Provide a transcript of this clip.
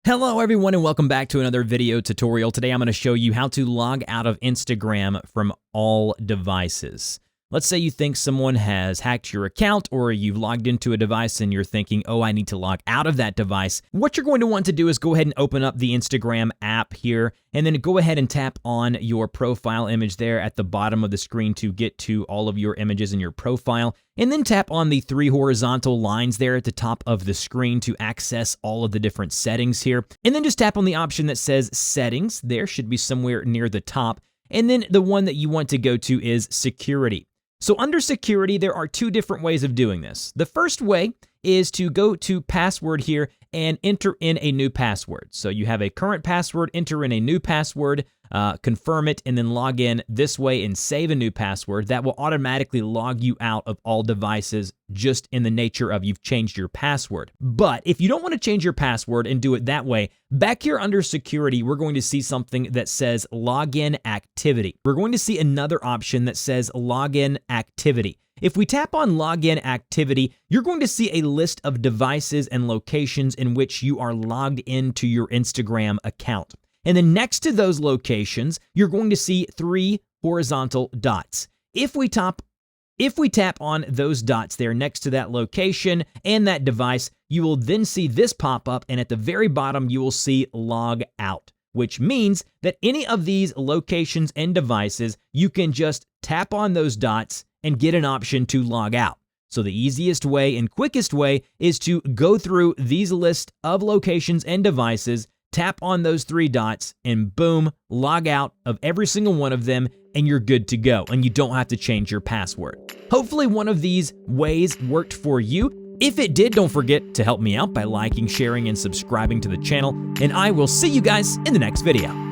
Hello everyone and welcome back to another video tutorial. Today I'm going to show you how to log out of Instagram from all devices. Let's say you think someone has hacked your account or you've logged into a device and you're thinking, oh, I need to log out of that device. What you're going to want to do is go ahead and open up the Instagram app here and then go ahead and tap on your profile image there at the bottom of the screen to get to all of your images in your profile. And then tap on the three horizontal lines there at the top of the screen to access all of the different settings here. And then just tap on the option that says settings. There should be somewhere near the top. And then the one that you want to go to is security. So under security, there are two different ways of doing this. The first way is to go to password here and enter in a new password. So you have a current password, enter in a new password, confirm it, and then log in this way and save a new password. That will automatically log you out of all devices just in the nature of you've changed your password. But if you don't want to change your password and do it that way, back here under security, we're going to see something that says login activity. We're going to see another option that says login activity. If we tap on login activity, you're going to see a list of devices and locations in which you are logged into your Instagram account. And then next to those locations, you're going to see three horizontal dots. If we tap on those dots there next to that location and that device, you will then see this pop up, and at the very bottom, you will see log out, which means that any of these locations and devices, you can just tap on those dots and get an option to log out. So the easiest way and quickest way is to go through these list of locations and devices, tap on those three dots, and boom, log out of every single one of them, and you're good to go, and you don't have to change your password. Hopefully one of these ways worked for you. If it did, don't forget to help me out by liking, sharing, and subscribing to the channel, and I will see you guys in the next video.